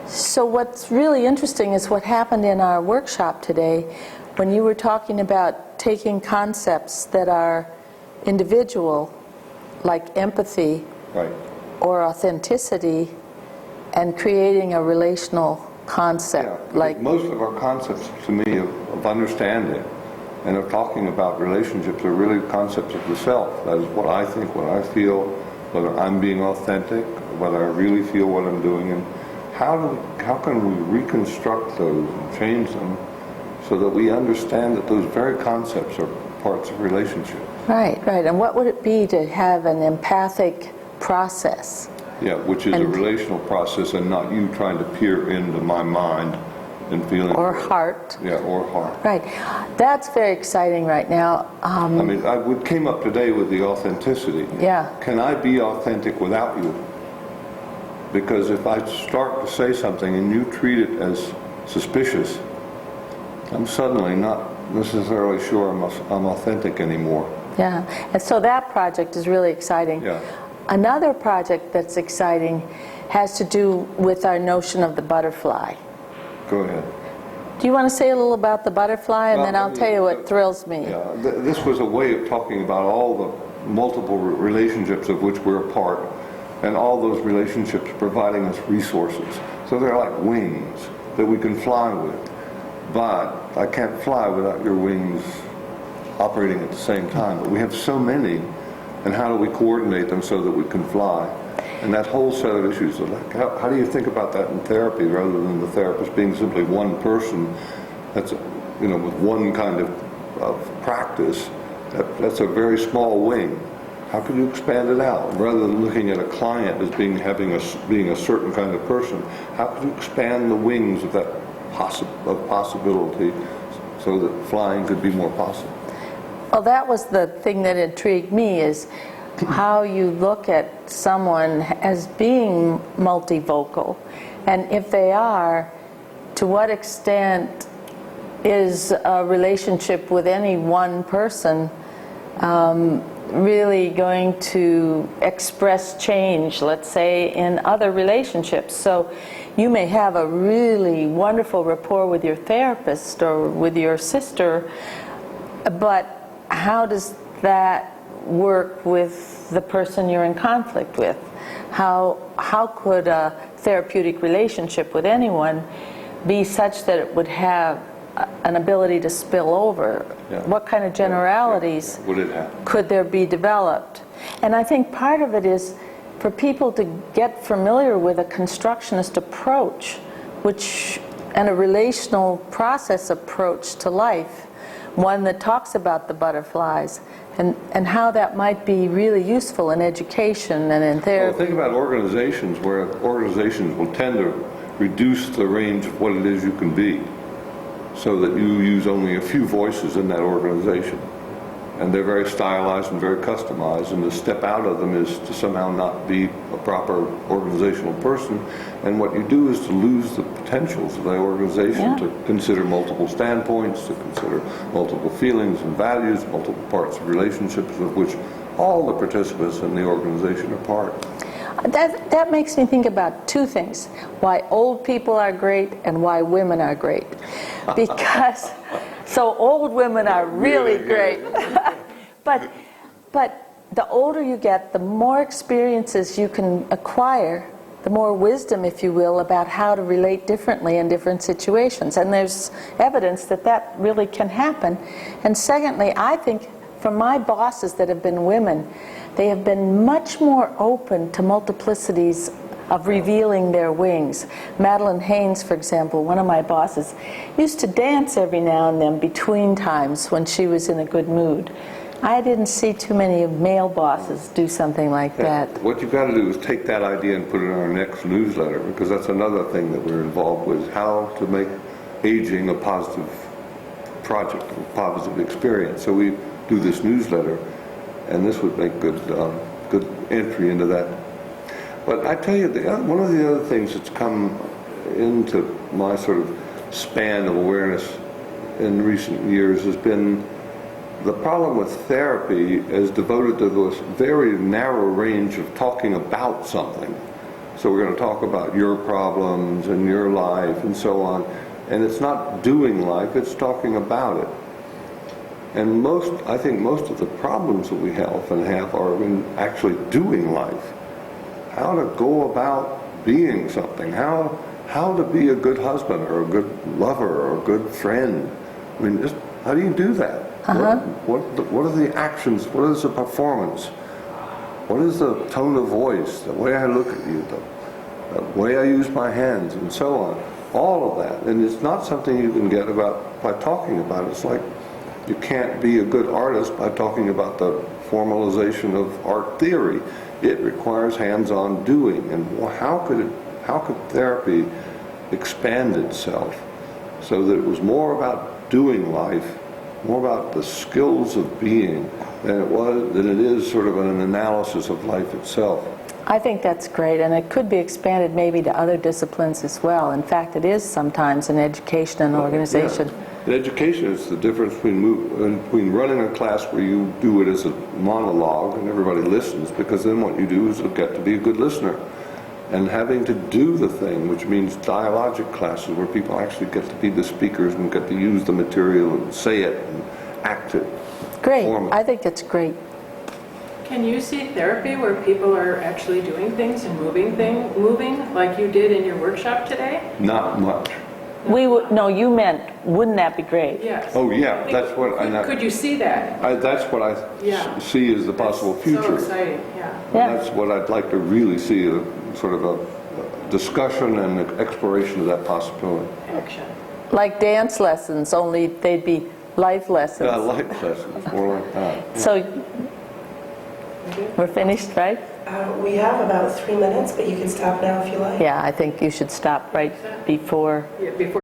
So what's really interesting is what happened in our workshop today when you were talking about taking concepts that are individual, like empathy Right. or authenticity, and creating a relational concept. Yeah, like most of our concepts, to me, of understanding and of talking about relationships are really concepts of the self. That is what I think, what I feel, whether I'm being authentic, whether I really feel what I'm doing, and how can we reconstruct those and change them so that we understand that those very concepts are parts of relationship. Right, right. And what would it be to have an empathic process? Yeah, which is a relational process and not you trying to peer into my mind and feeling. Or heart. Yeah, or heart. Right. That's very exciting right now. I mean, I came up today with the authenticity. Yeah. Can I be authentic without you? Because if I start to say something and you treat it as suspicious, I'm suddenly not necessarily sure I'm authentic anymore. Yeah. And so that project is really exciting. Yeah. Another project that's exciting has to do with our notion of the butterfly. Go ahead. Do you want to say a little about the butterfly, and then I'll tell you what thrills me? Yeah, this was a way of talking about all the multiple relationships of which we're a part, and all those relationships providing us resources. So they're like wings that we can fly with. But I can't fly without your wings operating at the same time. But we have so many, and how do we coordinate them so that we can fly? And that whole set of issues, like how do you think about that in therapy rather than the therapist being simply one person that's, with one kind of practice, that's a very small wing. How can you expand it out? Rather than looking at a client as being a certain kind of person, how can you expand the wings of that possibility so that flying could be more possible? Well, that was the thing that intrigued me, is how you look at someone as being multivocal, and if they are, to what extent is a relationship with any one person really going to express change, let's say, in other relationships. So you may have a really wonderful rapport with your therapist or with your sister, but how does that work with the person you're in conflict with? How could a therapeutic relationship with anyone be such that it would have an ability to spill over? Yeah. What kind of generalities would it have? Could there be developed? And I think part of it is for people to get familiar with a constructionist approach, and a relational process approach to life, one that talks about the butterflies, and how that might be really useful in education and in therapy. Well, think about organizations, where organizations will tend to reduce the range of what it is you can be, so that you use only a few voices in that organization. And they're very stylized and very customized, and to step out of them is to somehow not be a proper organizational person. And what you do is to lose the potentials of the organization, to consider multiple standpoints, to consider multiple feelings and values, multiple parts of relationships of which all the participants in the organization are part. That makes me think about two things: why old people are great and why women are great. Because so old women are really great. but the older you get, the more experiences you can acquire, the more wisdom, if you will, about how to relate differently in different situations. And there's evidence that that really can happen. And secondly, I think from my bosses that have been women, they have been much more open to multiplicities of revealing their wings. Madeline Haynes, for example, one of my bosses, used to dance every now and then between times when she was in a good mood. I didn't see too many male bosses do something like that. What you've got to do is take that idea and put it in our next newsletter, because that's another thing that we're involved with, how to make aging a positive project, a positive experience. So we do this newsletter, and this would make good entry into that. But I tell you, one of the other things that's come into my sort of span of awareness in recent years has been the problem with therapy is devoted to this very narrow range of talking about something. So we're going to talk about your problems and your life and so on. And it's not doing life, it's talking about it. And I think most of the problems that we often have are in actually doing life. How to go about being something, how to be a good husband or a good lover or a good friend. I mean, how do you do that? What are the actions? What is the performance? What is the tone of voice, the way I look at you, the way I use my hands, and so on? All of that. And it's not something you can get about by talking about it. It's like you can't be a good artist by talking about the formalization of art theory. It requires hands-on doing. And how could therapy expand itself so that it was more about doing life, more about the skills of being than it is sort of an analysis of life itself? I think that's great, and it could be expanded maybe to other disciplines as well. In fact, it is sometimes in education and organization. Yeah. In education, it's the difference between running a class where you do it as a monologue and everybody listens, because then what you do is get to be a good listener, and having to do the thing, which means dialogic classes where people actually get to be the speakers and get to use the material and say it and act it. Great. I think that's great. Can you see therapy where people are actually doing things and moving like you did in your workshop today? Not much. No, you meant, wouldn't that be great? Yes. Oh yeah, that's what Could you see that? that's what I see as the possible future. So exciting, yeah. And that's what I'd like to really see, sort of a discussion and exploration of that possibility. Action. Like dance lessons, only they'd be life lessons. Yeah, life lessons, more like that. So we're finished, right? We have about 3 minutes, but you can stop now if you like. Yeah, I think you should stop right before. Yeah, before